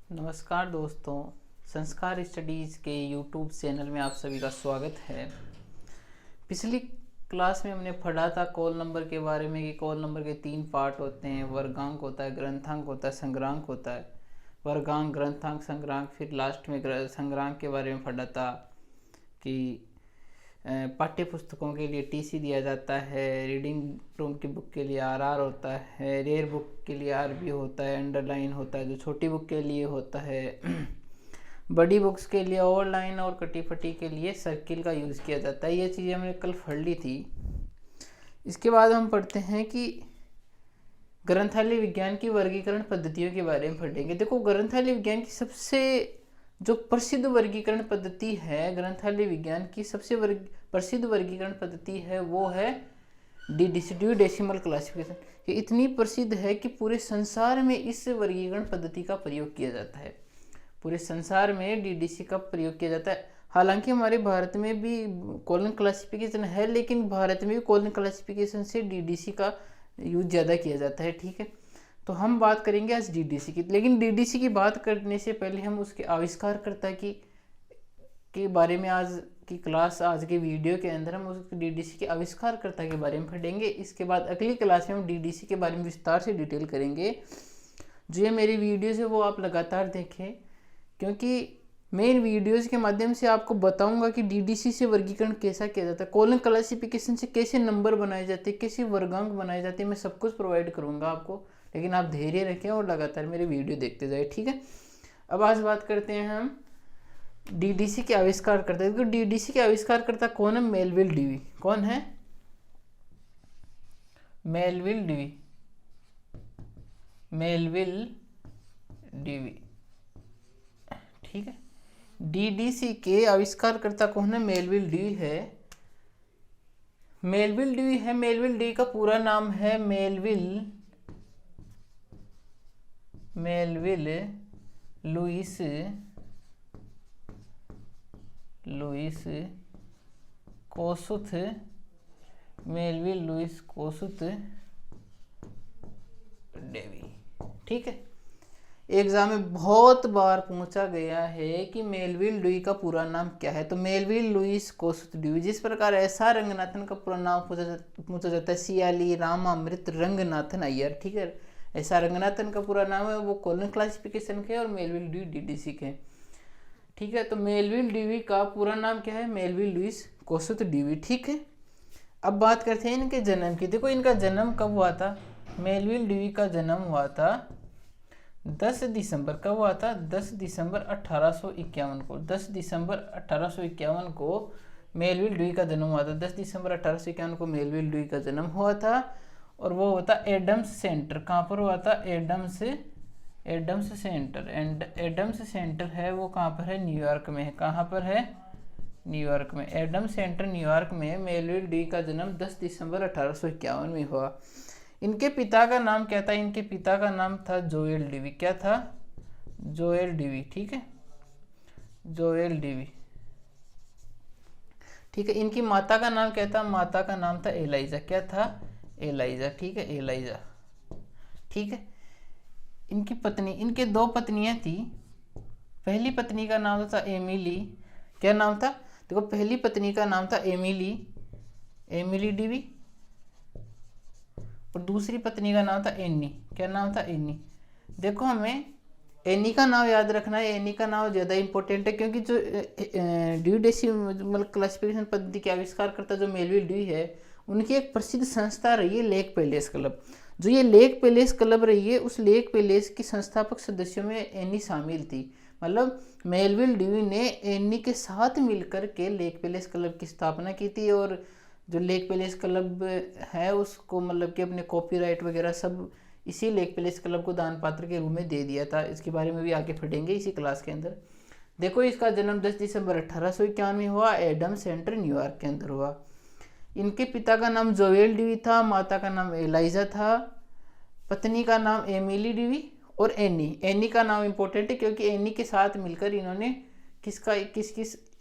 नमस्कार दोस्तों, संस्कार स्टडीज़ के यूट्यूब चैनल में आप सभी का स्वागत है। पिछली क्लास में हमने पढ़ा था कॉल नंबर के बारे में कि कॉल नंबर के 3 पार्ट होते हैं। वर्गांक होता है, ग्रंथांक होता है, संग्रांक होता है। वर्गांक, ग्रंथांक, संग्रांक, फिर लास्ट में संग्रांक के बारे में पढ़ा था कि पाठ्य पुस्तकों के लिए टीसी दिया जाता है, रीडिंग रूम की बुक के लिए आरआर होता है, रेयर बुक के लिए आरबी होता है, अंडरलाइन होता है जो छोटी बुक के लिए होता है, बड़ी बुक्स के लिए ओवरलाइन और कटी फटी के लिए सर्किल का यूज़ किया जाता है। ये चीज़ें हमने कल पढ़ ली थी। इसके बाद हम पढ़ते हैं कि ग्रंथालय विज्ञान की वर्गीकरण पद्धतियों के बारे में पढ़ेंगे। देखो, ग्रंथालय विज्ञान की सबसे जो प्रसिद्ध वर्गीकरण पद्धति है, ग्रंथालय विज्ञान की सबसे प्रसिद्ध वर्गीकरण पद्धति है वो है डी डेसिमल क्लासिफिकेशन। ये इतनी प्रसिद्ध है कि पूरे संसार में इस वर्गीकरण पद्धति का प्रयोग किया जाता है। पूरे संसार में डीडीसी का प्रयोग किया जाता है। हालांकि हमारे भारत में भी कॉलन क्लासिफिकेशन है, लेकिन भारत में भी कॉलन क्लासिफिकेशन से डीडीसी का यूज ज़्यादा किया जाता है। ठीक है, तो हम बात करेंगे आज डीडीसी की। लेकिन डीडीसी की बात करने से पहले हम उसके आविष्कारकर्ता के बारे में आज की क्लास, आज के वीडियो के अंदर हम उस डीडीसी के आविष्कारकर्ता के बारे में पढ़ेंगे। इसके बाद अगली क्लास में हम डीडीसी के बारे में विस्तार से डिटेल करेंगे। जो ये मेरी वीडियोज़ है वो आप लगातार देखें, क्योंकि मैं इन वीडियोज़ के माध्यम से आपको बताऊंगा कि डीडीसी से वर्गीकरण कैसा किया जाता है, कॉलन क्लासिफिकेशन से कैसे नंबर बनाए जाते हैं, कैसे वर्गांक बनाए जाते हैं। मैं सब कुछ प्रोवाइड करूंगा आपको, लेकिन आप धैर्य रखें और लगातार मेरे वीडियो देखते जाए। ठीक है, अब आज बात करते हैं हम डीडीसी के आविष्कार करते हैं। क्योंकि डीडीसी के आविष्कारकर्ता कौन है? Melvil Dewey. कौन है? Melvil Dewey. Melvil Dewey. ठीक है, डीडीसी के आविष्कारकर्ता कौन है? मेलविल डीवी है। मेलविल डीवी है। मेलविल डीवी का पूरा नाम है Melvil Louis Kossuth. Melvil Louis Kossuth Dewey. ठीक है, एग्जाम में बहुत बार पूछा गया है कि मेलविल डीवी का पूरा नाम क्या है। तो मेलविल लुईस कोसुथ डेवी। जिस प्रकार एसआर रंगनाथन का पूरा नाम पूछा जाता है सियाली रामामृत रंगनाथन अय्यर। ठीक है, एसआर रंगनाथन का पूरा नाम है वो कॉलन क्लासिफिकेशन के और मेलविल डीवी डीडीसी के। ठीक है, तो मेलविल डीवी का पूरा नाम क्या है? Melvil Louis Kossuth Dewey. ठीक है, अब बात करते हैं इनके जन्म की। देखो, इनका जन्म कब हुआ था? मेलविल डीवी का जन्म हुआ था 10 दिसंबर। कब हुआ था? 10 दिसंबर 1851 को। 10 दिसंबर 1851 को मेलविल डीवी का जन्म हुआ था। 10 दिसंबर 1851 को मेलविल डीवी का जन्म हुआ था और वो होता एडम्स सेंटर। कहाँ पर हुआ था? Adams centre. And Adams centre है वो कहाँ पर है? न्यूयॉर्क में है। कहाँ पर है? न्यूयॉर्क में। एडम्स सेंटर न्यूयॉर्क में मेलविल डीवी का जन्म 10 दिसंबर 1851 में हुआ। इनके पिता का नाम क्या था? इनके पिता का नाम था जोएल डीवी। क्या था? Joel Dewey. ठीक है, जोएल डीवी। ठीक है, इनकी माता का नाम क्या था? माता का नाम था एलाइजा। क्या था? एलाइजा। ठीक है, एलाइजा। ठीक है, इनकी पत्नी, इनके 2 पत्नियां थी। पहली पत्नी का नाम था एमिली। क्या नाम था? देखो, पहली पत्नी का नाम था एमिली डीवी और दूसरी पत्नी का नाम था एनी। क्या नाम था? एनी। देखो, हमें एनी का नाम याद रखना है। एनी का नाम ज़्यादा इंपॉर्टेंट है, क्योंकि जो डीवी डेसिमल क्लासिफिकेशन पद्धति के आविष्कारकर्ता जो मेलविल डीवी है, उनकी एक प्रसिद्ध संस्था रही है लेक पैलेस क्लब। जो ये लेक पैलेस क्लब रही है, उस लेक पैलेस की संस्थापक सदस्यों में एनी शामिल थी। मतलब मेलविल डीवी ने एनी के साथ मिलकर के लेक पैलेस क्लब की स्थापना की थी। और जो लेक पैलेस क्लब है उसको मतलब कि अपने कॉपीराइट वगैरह सब इसी लेक पैलेस क्लब को दान पात्र के रूप में दे दिया था। इसके बारे में भी आगे पढ़ेंगे इसी क्लास के अंदर। देखो, इसका जन्म 10 दिसंबर 1851 में हुआ, एडम सेंटर न्यूयॉर्क के अंदर हुआ। इनके पिता का नाम जोएल डीवी था, माता का नाम एलाइजा था, पत्नी का नाम एमिली डीवी और एनी का नाम इंपॉर्टेंट है, क्योंकि एनी के साथ मिलकर इन्होंने किस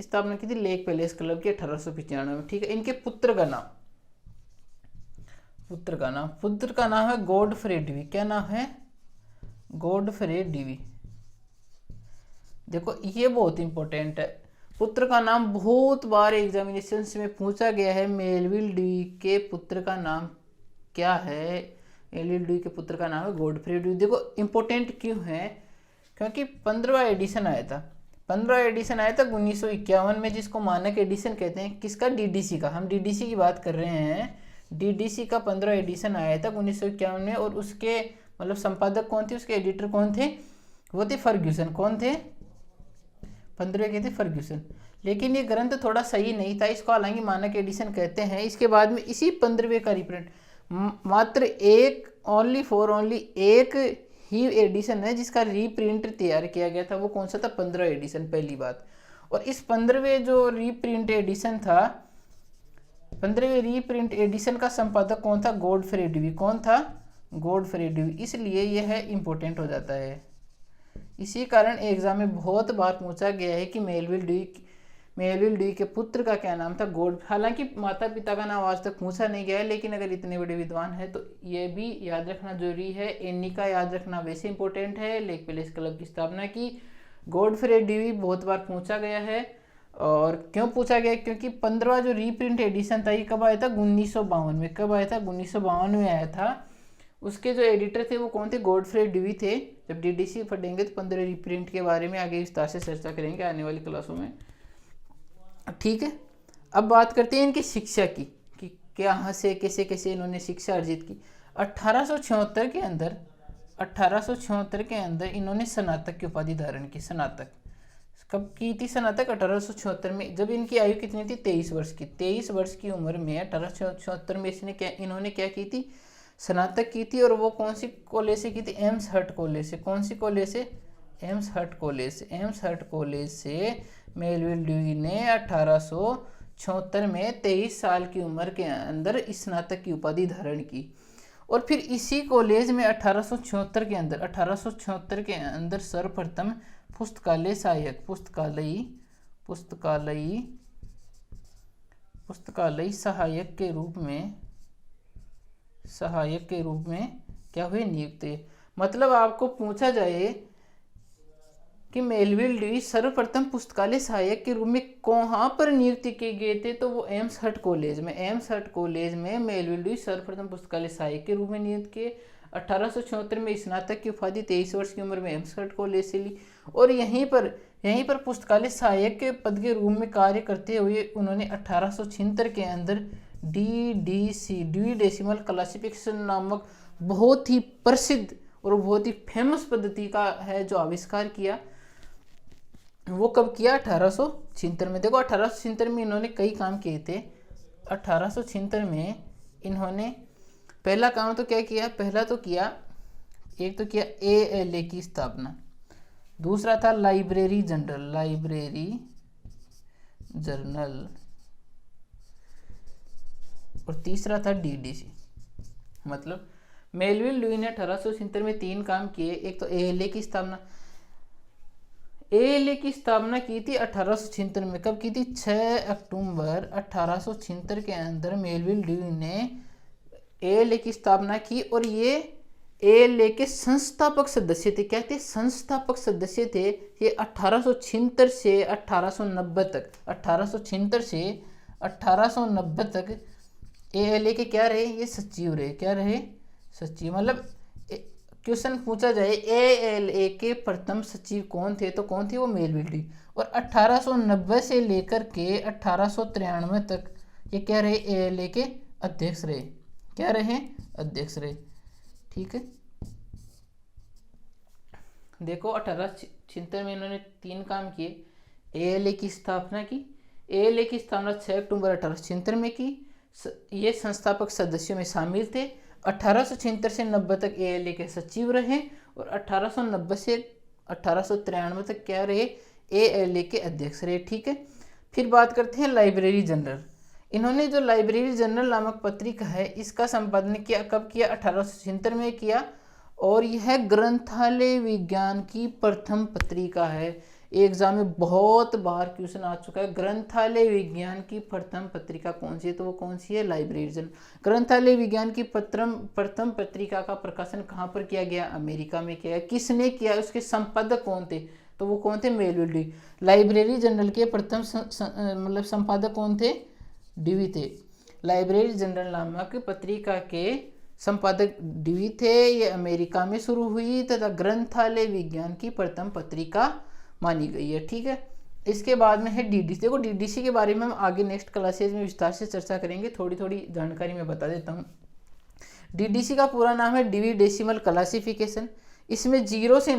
स्थापना की थी? लेक पैलेस क्लब की 1895 में। ठीक है, इनके पुत्र का नाम है गॉडफ्रे डीवी। क्या नाम है? Godfrey Dewey. देखो ये बहुत इंपॉर्टेंट है। पुत्र का नाम बहुत बार एग्जामिनेशन में पूछा गया है। मेलविल ड्यूई के पुत्र का नाम क्या है? मेलविल ड्यूई के पुत्र का नाम है गॉडफ्रे ड्यूई। देखो इंपॉर्टेंट क्यों है? क्योंकि 15वां एडिशन आया था। 15वां एडिशन आया था 1951 में, जिसको मानक एडिशन कहते हैं। किसका? डीडीसी का। हम डीडीसी की बात कर रहे हैं। डीडीसी का 15वां एडिशन आया था 1951 में, और उसके मतलब संपादक कौन थे, उसके एडिटर कौन थे? वो थे फर्ग्यूसन। कौन थे? 15वें के थे फर्ग्यूसन। लेकिन ये ग्रंथ थोड़ा सही नहीं था, इसको हालांकि मानक एडिशन कहते हैं। इसके बाद में इसी 15वें का रिप्रिंट मात्र एक ओनली एक ही एडिशन है जिसका रीप्रिंट तैयार किया गया था। वो कौन सा था? 15वां एडिशन, पहली बात। और इस 15वें जो रीप्रिंट एडिशन था, 15वें रीप्रिंट एडिशन का संपादक कौन था? Godfrey Dewey. कौन था? Godfrey Dewey. इसलिए यह इंपॉर्टेंट हो जाता है। इसी कारण एग्जाम में बहुत बार पूछा गया है कि मेलविल ड्यूई के पुत्र का क्या नाम था? हालांकि माता पिता का नाम आज तक पूछा नहीं गया है, लेकिन अगर इतने बड़े विद्वान है तो ये भी याद रखना जरूरी है। एनी का याद रखना वैसे इंपॉर्टेंट है। लेक पैलेस क्लब की स्थापना की। गॉडफ्रे ड्यूई बहुत बार पूछा गया है। और क्यों पूछा गया? क्योंकि 15वां जो रीप्रिंट एडिशन था ये कब आया था? 1952 में। कब आया था? 1952 में आया था। उसके जो एडिटर थे वो कौन थे? गॉडफ्रे ड्यूई थे। जब डीडीसी पढ़ेंगे तो 15 रीप्रिंट के बारे में आगे विस्तार से चर्चा करेंगे आने वाली क्लासों में। ठीक है, अब बात करते हैं इनकी शिक्षा की कि कहाँ से कैसे कैसे इन्होंने शिक्षा अर्जित की। 1876 के अंदर इन्होंने स्नातक की उपाधि धारण की। स्नातक कब की थी? स्नातक 1876 में। जब इनकी आयु कितनी थी? 23 वर्ष की। 23 वर्ष की उम्र में 1876 में इन्होंने क्या की थी? स्नातक की थी। और वो कौन सी कॉलेज से की थी? एम्स हर्ट कॉलेज से। कौन सी कॉलेज से? एम्स हर्ट कॉलेज से। एम्स हर्ट कॉलेज से मेलविल ड्यूई ने 1876 में 23 साल की उम्र के अंदर स्नातक की उपाधि धारण की। और फिर इसी कॉलेज में 1876 के अंदर सर्वप्रथम पुस्तकालय सहायक पुस्तकालय सहायक के रूप में क्या हुए? नियुक्त। मतलब आपको पूछा जाए कि मेलविल ड्यूई सर्वप्रथम पुस्तकालय सहायक के रूप में कहाँ पर नियुक्त किए गए थे, तो वो एम्स हर्ट कॉलेज में मेलविल ड्यूई सर्वप्रथम पुस्तकालय सहायक के रूप में नियुक्त किए। 1876 में स्नातक की उपाधि 23 वर्ष की उम्र में एम्स हर्ट कॉलेज से ली। और यहीं पर पुस्तकालय सहायक के पद के रूप में कार्य करते हुए उन्होंने 1876 के अंदर डीडीसी ड्यूई डेसिमल क्लासिफिकेशन नामक बहुत ही प्रसिद्ध और बहुत ही फेमस पद्धति का है जो आविष्कार किया। वो कब किया? 1876 में। देखो 1876 में इन्होंने कई काम किए थे। 1876 में इन्होंने पहला काम तो क्या किया? पहला तो किया, एक तो किया ALA की स्थापना। दूसरा था लाइब्रेरी जर्नल। और तीसरा था डीडीसी। मतलब मेलविल ड्यूई ने 1876 में 3 काम किए। एक तो ALA की स्थापना। ALA की स्थापना की थी 1876 में। कब की थी? 6 अक्टूबर 1876 के अंदर मेलविल ड्यूई ने ALA की स्थापना की। और ये ALA के संस्थापक सदस्य थे। क्या थे? संस्थापक सदस्य थे। ये 1876 से 1890 तक 1876 से 1890 तक ALA के क्या रहे? ये सचिव रहे। क्या रहे? सचिव। मतलब क्वेश्चन पूछा जाए ALA के प्रथम सचिव कौन थे, तो कौन थे? वो मेलविल ड्यूई। और 1890 से लेकर के 1893 तक ये क्या रहे? ALA के अध्यक्ष रहे। क्या रहे? अध्यक्ष रहे। ठीक है, देखो 1876 में इन्होंने 3 काम किए। ALA की स्थापना की। ALA की स्थापना 6 अक्टूबर 1876 में की। ये संस्थापक सदस्यों में शामिल थे। 1876 से 90 तक ALA के सचिव रहे। और 1890 से 1893 तक क्या रहे? ALA के अध्यक्ष रहे। ठीक है, फिर बात करते हैं लाइब्रेरी जनरल। इन्होंने जो लाइब्रेरी जनरल नामक पत्रिका है इसका संपादन किया। कब किया? 1876 में किया। और यह ग्रंथालय विज्ञान की प्रथम पत्रिका है। एग्जाम में बहुत बार क्वेश्चन आ चुका है। ग्रंथालय विज्ञान की प्रथम पत्रिका कौन सी है? तो वो कौन सी है? Library general. ग्रंथालय विज्ञान की प्रथम पत्रिका का प्रकाशन कहाँ पर किया गया? अमेरिका में किया। किसने किया? उसके संपादक कौन थे? तो वो कौन थे, मेलविल ड्यूई। लाइब्रेरी जनरल के प्रथम मतलब संपादक कौन थे, ड्यूई थे। लाइब्रेरी जनरल नामक पत्रिका के संपादक ड्यूई थे। ये अमेरिका में शुरू हुई तथा ग्रंथालय विज्ञान की प्रथम पत्रिका मानी गई है। ठीक है, इसके बाद में है डीडीसी। देखो डीडीसी के बारे में हम आगे नेक्स्ट क्लासेज में विस्तार से चर्चा करेंगे, थोड़ी थोड़ी जानकारी मैं बता देता हूँ। डीडीसी का पूरा नाम है डिवी डेसिमल क्लासिफिकेशन। इसमें 0 से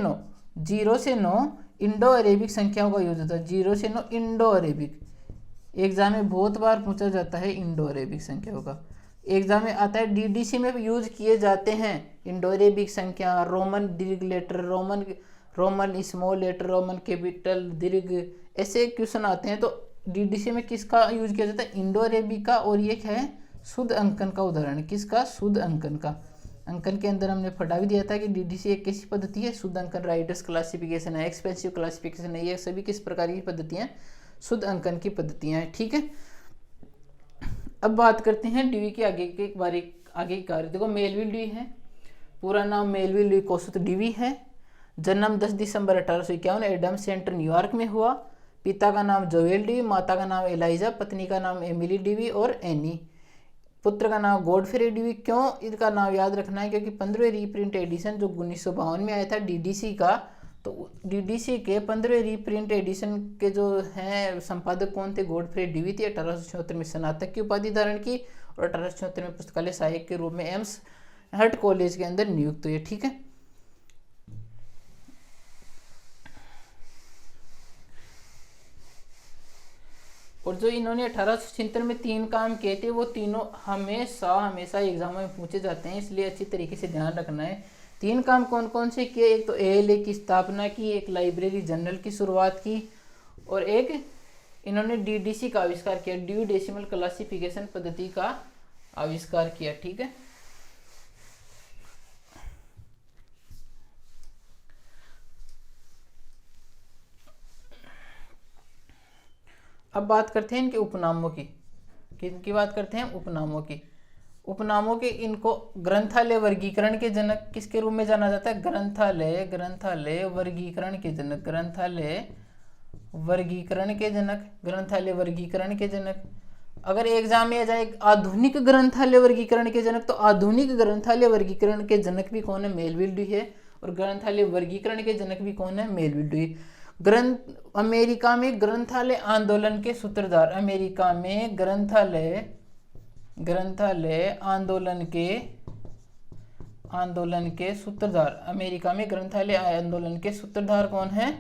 9 इंडो अरेबिक संख्याओं का यूज होता है। 0 से 9 इंडो अरेबिक, एग्जाम में बहुत बार पूछा जाता है इंडो अरेबिक संख्याओं का, एग्जाम में आता है। डीडीसी में यूज किए जाते हैं इंडो अरेबिक संख्या, रोमन दीर्घ letter, Roman small letter, Roman capital दीर्घ, ऐसे क्वेश्चन आते हैं। तो डीडीसी में किसका यूज किया जाता है, इंडो अरेबिक का। और ये है शुद्ध अंकन का उदाहरण, किसका, शुद्ध अंकन का। अंकन के अंदर हमने पढ़ा भी दिया था कि डीडीसी एक कैसी पद्धति है, शुद्ध अंकन, राइटर्स क्लासिफिकेशन है, एक्सपेंसिव क्लासिफिकेशन है, ये सभी किस प्रकार की पद्धतियाँ, शुद्ध अंकन की पद्धतियाँ हैं। ठीक है, अब बात करते हैं ड्यूई के आगे के कार्य। देखो मेलविल ड्यूई है, पूरा नाम मेलविल ड्यूई कोसत ड्यूई है। जन्म 10 दिसंबर 1851 एडम सेंटर न्यूयॉर्क में हुआ। पिता का नाम जोएल ड्यूई, माता का नाम एलाइजा, पत्नी का नाम एमिली ड्यूई और एनी, पुत्र का नाम गॉडफ्रे ड्यूई। क्यों इनका नाम याद रखना है, क्योंकि 15वें रीप्रिंट एडिशन जो 1952 में आया था डीडीसी का, तो डीडीसी के 15वें रीप्रिंट एडिशन के जो हैं संपादक कौन थे, गॉडफ्रे ड्यूई थे। 1876 में स्नातक की उपाधि धारण की और 1876 में पुस्तकालय सहायक के रूप में एम्स हर्ट कॉलेज के अंदर नियुक्त हुए। ठीक है, और जो इन्होंने 1876 में 3 काम किए थे, वो तीनों हमेशा एग्जामों में पूछे जाते हैं, इसलिए अच्छी तरीके से ध्यान रखना है। 3 काम कौन कौन से किए, एक तो एएलए की स्थापना की, एक लाइब्रेरी जनरल की शुरुआत की, और एक इन्होंने डीडीसी का आविष्कार किया, ड्यूई डेसिमल क्लासिफिकेशन पद्धति का आविष्कार किया। ठीक है, अब बात करते हैं इनके उपनामों की। किनकी बात करते हैं, उपनामों की। उपनामों के इनको ग्रंथालय वर्गीकरण के जनक किसके रूप में जाना जाता है, ग्रंथालय वर्गीकरण के जनक, ग्रंथालय वर्गीकरण के जनक। अगर एग्जाम में आ जाए आधुनिक ग्रंथालय वर्गीकरण के जनक, तो आधुनिक ग्रंथालय वर्गीकरण के जनक भी कौन है, मेलविल ड्यूई है, और ग्रंथालय वर्गीकरण के जनक भी कौन है, मेलविल ड्यूई। अमेरिका में ग्रंथालय आंदोलन के सूत्रधार, अमेरिका में ग्रंथालय आंदोलन के सूत्रधार, अमेरिका में ग्रंथालय आंदोलन के सूत्रधार कौन है,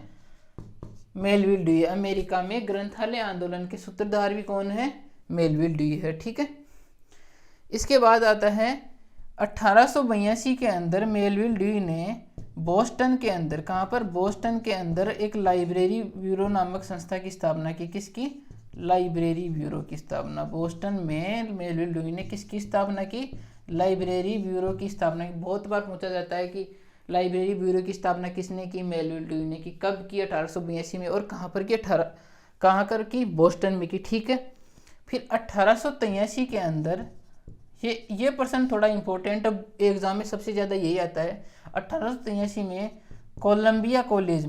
मेलविल ड्यूई। अमेरिका में ग्रंथालय आंदोलन के सूत्रधार भी कौन है, मेलविल ड्यूई है। ठीक है, इसके बाद आता है 1882 के अंदर मेलविल ड्यूई ने बोस्टन के अंदर, कहाँ पर, बोस्टन के अंदर एक लाइब्रेरी ब्यूरो नामक संस्था की स्थापना की। किसकी, लाइब्रेरी ब्यूरो की स्थापना। बोस्टन में मेलविल ड्यूई ने किसकी स्थापना की, लाइब्रेरी ब्यूरो की स्थापना की। बहुत बार पूछा जाता है कि लाइब्रेरी ब्यूरो की स्थापना किसने की, मेलविल ड्यूई ने की। कब की, 1882 में, और कहाँ पर की, कहाँ कर की, बोस्टन में की। ठीक है, फिर 1883 के अंदर ये प्रश्न थोड़ा इंपॉर्टेंट, अब एग्जाम में सबसे ज़्यादा यही आता है। 1883 में कोलंबिया कॉलेज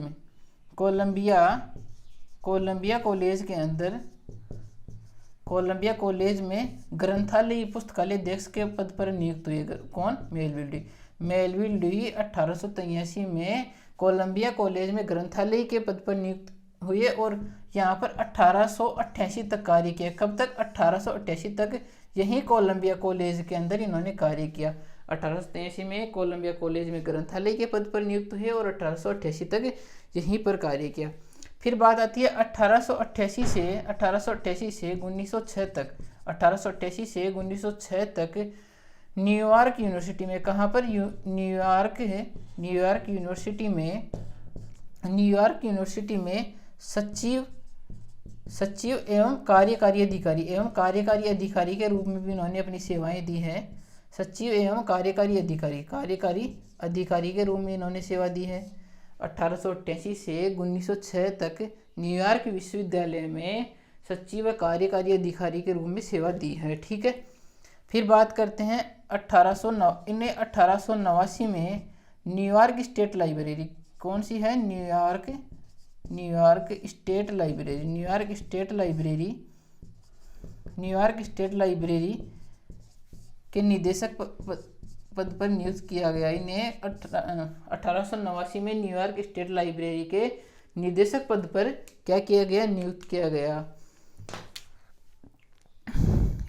में ग्रंथालय पुस्तकालय अध्यक्ष के पद पर नियुक्त हुए। कौन, मेलविल ड्यूई। मेलविल ड्यूई 1883 में कोलंबिया कॉलेज में ग्रंथालय के पद पर नियुक्त हुए और यहाँ पर 1888 तक कार्य किया। कब तक, 1888 तक यहीं कोलंबिया कॉलेज के अंदर इन्होंने कार्य किया। 1883 में कोलंबिया कॉलेज में ग्रंथालय के पद पर नियुक्त हुए और 1888 तक यहीं पर कार्य किया। फिर बात आती है 1888 से 1906 तक, 1888 से 1906 तक न्यूयॉर्क यूनिवर्सिटी में, कहाँ पर, न्यूयॉर्क यूनिवर्सिटी में सचिव एवं कार्यकारी अधिकारी के रूप में भी इन्होंने अपनी सेवाएं दी हैं। सचिव एवं कार्यकारी अधिकारी के रूप में इन्होंने सेवा दी है। 1888 से 1906 तक न्यूयॉर्क विश्वविद्यालय में सचिव व कार्यकारी अधिकारी के रूप में सेवा दी है। ठीक है, फिर बात करते हैं 1889 में न्यूयॉर्क स्टेट लाइब्रेरी, कौन सी है, न्यूयॉर्क न्यूयॉर्क स्टेट लाइब्रेरी के निदेशक पद पर नियुक्त किया गया। इन्हें 1889 में न्यूयॉर्क स्टेट लाइब्रेरी के निदेशक पद पर क्या किया गया, नियुक्त किया गया।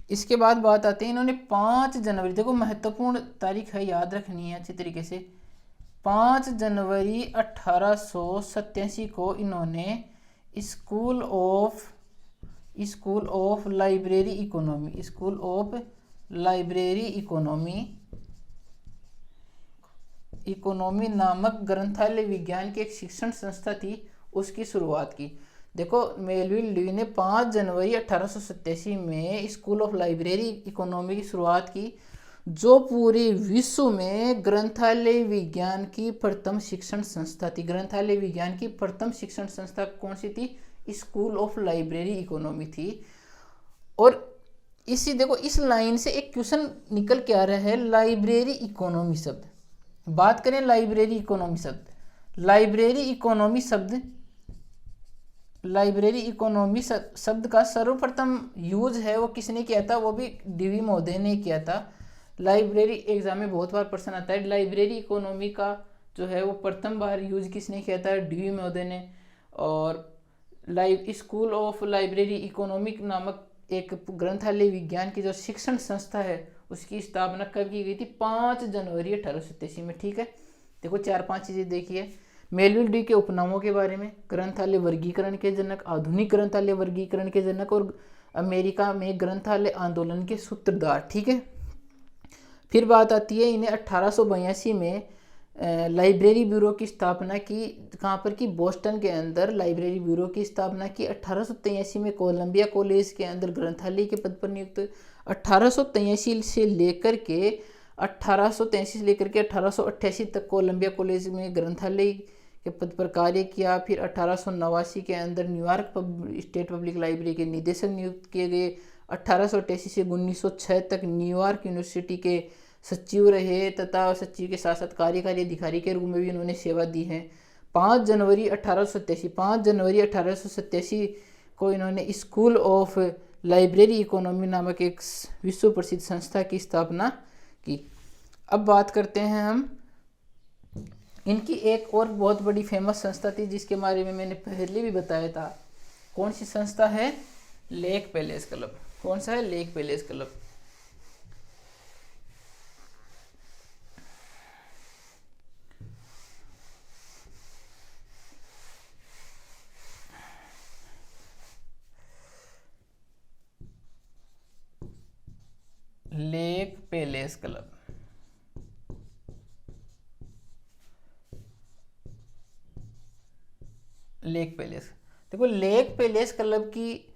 इसके बाद बात आती है, इन्होंने 5 जनवरी, देखो महत्वपूर्ण तारीख है, याद रखनी है अच्छी तरीके से। 5 जनवरी 1887 को इन्होंने स्कूल ऑफ लाइब्रेरी इकोनॉमी नामक ग्रंथालय विज्ञान की एक शिक्षण संस्था थी, उसकी शुरुआत की। देखो मेलविल ड्यूई ने 5 जनवरी 1887 में स्कूल ऑफ लाइब्रेरी इकोनॉमी की शुरुआत की, जो पूरे विश्व में ग्रंथालय विज्ञान की प्रथम शिक्षण संस्था थी। ग्रंथालय विज्ञान की प्रथम शिक्षण संस्था कौन सी थी? स्कूल ऑफ लाइब्रेरी इकोनॉमी थी। और इसी देखो इस लाइन से एक क्वेश्चन निकल के आ रहा है, लाइब्रेरी इकोनॉमी शब्द। बात करें लाइब्रेरी इकोनॉमी शब्द का सर्वप्रथम यूज है वो किसने किया था? वो भी डीवी महोदय ने किया था। लाइब्रेरी एग्जाम में बहुत बार प्रश्न आता है, लाइब्रेरी इकोनॉमी का जो है वो प्रथम बार यूज किसने किया था? डीवी महोदय ने। और स्कूल ऑफ लाइब्रेरी इकोनॉमिक नामक एक ग्रंथालय विज्ञान की जो शिक्षण संस्था है उसकी स्थापना कब की गई थी? 5 जनवरी 1887 में। ठीक है, देखो 4-5 चीजें देखिए। मेलविल ड्यूई के उपनामों के बारे में, ग्रंथालय वर्गीकरण के जनक, आधुनिक ग्रंथालय वर्गीकरण के जनक और अमेरिका में ग्रंथालय आंदोलन के सूत्रधार। ठीक है, फिर बात आती है, इन्हें 1882 में लाइब्रेरी ब्यूरो की स्थापना की। कहाँ पर की? बोस्टन के अंदर लाइब्रेरी ब्यूरो की स्थापना की। 1883 में कोलंबिया कॉलेज के अंदर ग्रंथालय के पद पर नियुक्त। 1883 से लेकर के 1888 तक कोलंबिया कॉलेज में ग्रंथालय के पद पर कार्य किया। फिर 1889 के अंदर न्यूयॉर्क स्टेट पब्लिक लाइब्रेरी के निदेशक नियुक्त किए गए। 1888 से 1906 तक न्यूयॉर्क यूनिवर्सिटी के सचिव रहे तथा सचिव के साथ साथ कार्यकारी अधिकारी के रूप में भी उन्होंने सेवा दी है। 5 जनवरी 1887 को इन्होंने स्कूल ऑफ लाइब्रेरी इकोनॉमी नामक एक विश्व प्रसिद्ध संस्था की स्थापना की। अब बात करते हैं हम, इनकी एक और बहुत बड़ी फेमस संस्था थी जिसके बारे में मैंने पहले भी बताया था। कौन सी संस्था है? Lake palace club. कौन सा है? Lake palace club. Lake palace club. Lake palace, देखो लेक पैलेस क्लब की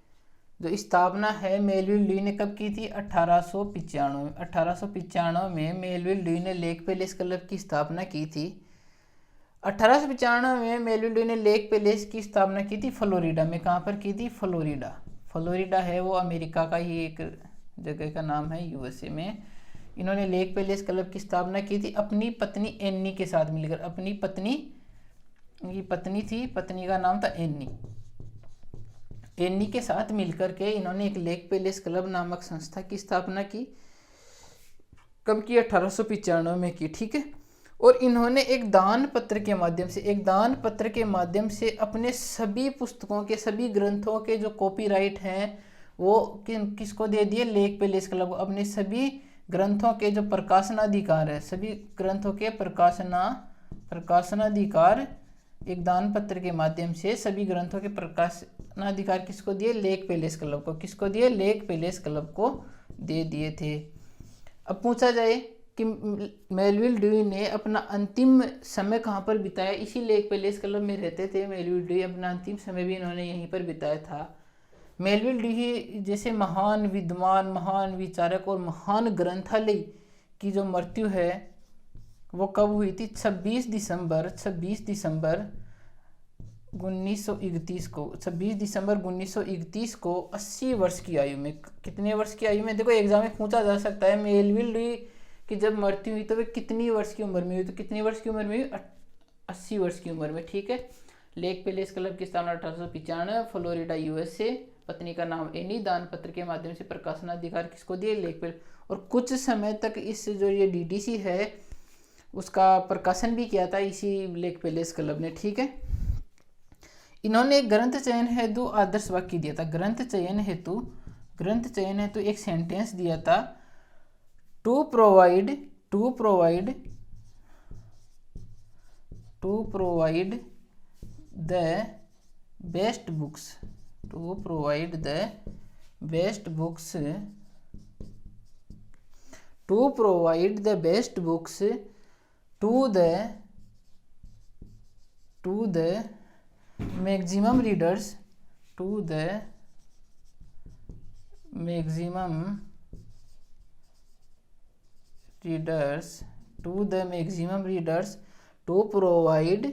जो स्थापना है मेलविल ड्यूई ने कब की थी? 1895 में मेलविल ड्यूई ने लेक पैलेस क्लब की स्थापना की थी। 1895 में मेलविल ड्यूई ने लेक पैलेस की स्थापना की थी फ्लोरिडा में। कहाँ पर की थी? फ्लोरिडा है वो अमेरिका का ही एक जगह का नाम है, यूएसए में। इन्होंने लेक पैलेस क्लब की स्थापना की थी अपनी पत्नी एनी के साथ मिलकर। अपनी पत्नी, इनकी पत्नी थी, पत्नी का नाम था एनी के साथ मिलकर के इन्होंने एक लेक पैलेस क्लब नामक संस्था की स्थापना की। कब की? 1895 में की। ठीक है, और इन्होंने एक दान पत्र के माध्यम से अपने सभी पुस्तकों के, सभी ग्रंथों के जो कॉपीराइट हैं वो किसको दे दिए? लेक पैलेस क्लब को। अपने सभी ग्रंथों के जो प्रकाशनाधिकार है, सभी ग्रंथों के प्रकाशनाधिकार एक दान पत्र के माध्यम से सभी ग्रंथों के प्रकाशनाधिकार किसको दिए? लेक पैलेस क्लब को। किसको दिए? लेक पैलेस क्लब को दे दिए थे। अब पूछा जाए कि मेलविल ड्यूई ने अपना अंतिम समय कहाँ पर बिताया? इसी लेक पैलेस क्लब में रहते थे मेलविल ड्यूई। अपना अंतिम समय भी इन्होंने यहीं पर बिताया था। मेलविल ड्यूई जैसे महान विद्वान, महान विचारक और महान ग्रंथालय की जो मृत्यु है वो कब हुई थी? 26 दिसंबर 1931 को 80 वर्ष की आयु में। कितने वर्ष की आयु में? देखो एग्जाम में पूछा जा सकता है मेलविल ड्यूई की जब मृत्यु हुई तो वे कितनी वर्ष की उम्र में हुई? तो कितनी वर्ष की उम्र में हुई? 80 वर्ष की उम्र में। ठीक है, लेक पैलेस क्लब की स्थापना 1895, फ्लोरिडा यूएसए। पत्नी का नाम एनी। दान पत्र के माध्यम से प्रकाशनाधिकार किसको दिए? Lake palace. और कुछ समय तक इस जो ये डीटीसी है उसका प्रकाशन भी किया था इसी लेक पैलेस क्लब ने, ठीक है। इन्होंने ग्रंथ चयन हेतु आदर्श वाक्य दिया था। ग्रंथ चयन हेतु एक सेंटेंस दिया था, to provide the best books to provide the best books to the maximum readers to provide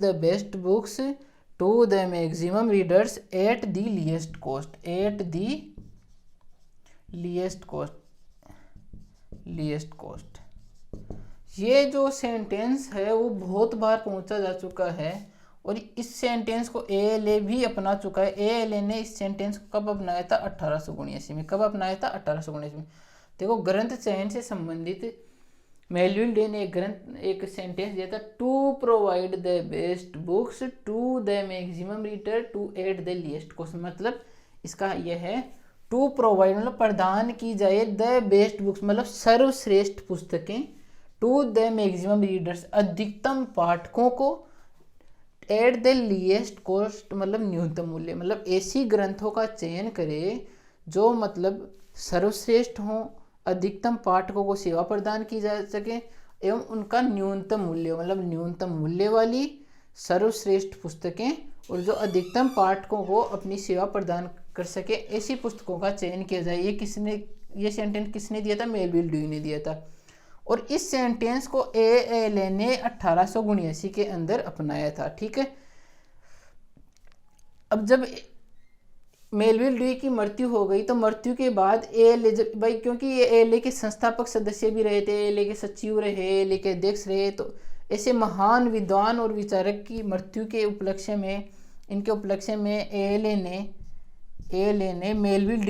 the best books to the maximum readers at the least cost। ये जो सेंटेंस है वो बहुत बार पहुंचा जा चुका है और इस सेंटेंस को एएलए भी अपना चुका है। एएलए ने इस सेंटेंस को कब अपनाया था? 1879 में। कब अपनाया था? 1879 में। देखो, ग्रंथ चयन से संबंधित मेलविल डे ने एक सेंटेंस दिया था, to provide the best books to the maximum reader to at the least cost. मतलब इसका यह है, टू प्रोवाइड मतलब प्रदान की जाए, द बेस्ट बुक्स मतलब सर्वश्रेष्ठ पुस्तकें, टू द मैक्सिमम रीडर्स अधिकतम पाठकों को, एट द लीस्ट कॉस्ट मतलब न्यूनतम मूल्य, मतलब ऐसी ग्रंथों का चयन करे जो मतलब सर्वश्रेष्ठ हों, अधिकतम पाठकों को सेवा प्रदान की जा सके एवं उनका न्यूनतम मूल्य मतलब न्यूनतम मूल्य वाली सर्वश्रेष्ठ पुस्तकें और जो अधिकतम पाठकों को अपनी सेवा प्रदान कर सके, ऐसी पुस्तकों का चयन किया जाए। ये सेंटेंस किसने दिया था? मेलविल ड्यूई ने दिया था। और इस सेंटेंस को एएलए ने 1879 के अंदर अपनाया था, ठीक है। अब जब मेलविल ड्यूई की मृत्यु हो गई तो मृत्यु के बाद एएलए, भाई क्योंकि ये एएलए के संस्थापक सदस्य भी रहे थे, एएलए के सचिव रहे, एएलए के अध्यक्ष रहे, तो ऐसे महान विद्वान और विचारक की मृत्यु के उपलक्ष्य में, इनके उपलक्ष्य में एएलए ने मेलविल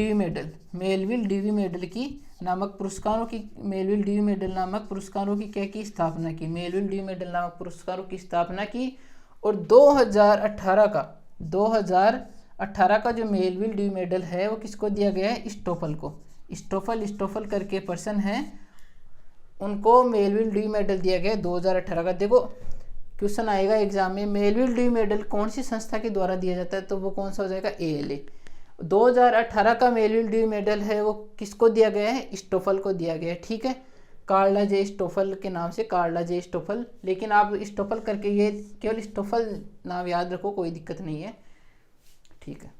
ड्यूई मेडल की नामक पुरस्कारों की क्या की स्थापना की? मेलविल ड्यूई मेडल नामक पुरस्कारों की स्थापना की। और 2018 का जो मेलविल ड्यूई मेडल है वो किसको दिया गया है? स्टोफल को। स्टोफल करके पर्सन है, उनको मेलविल ड्यूई मेडल दिया गया 2018 का। देखो क्वेश्चन आएगा एग्जाम में, मेलविल ड्यूई मेडल कौन सी संस्था के द्वारा दिया जाता है? तो वो कौन सा हो जाएगा? एएलए। 2018 का मेलविल ड्यूई मेडल है वो किसको दिया गया है? स्टोफल को दिया गया है, ठीक है। कार्ला जे स्टोफल के नाम से, कार्ला जे स्टोफल। लेकिन आप स्टोफल करके ये केवल स्टोफल नाम याद रखो, कोई दिक्कत नहीं है, ठीक है।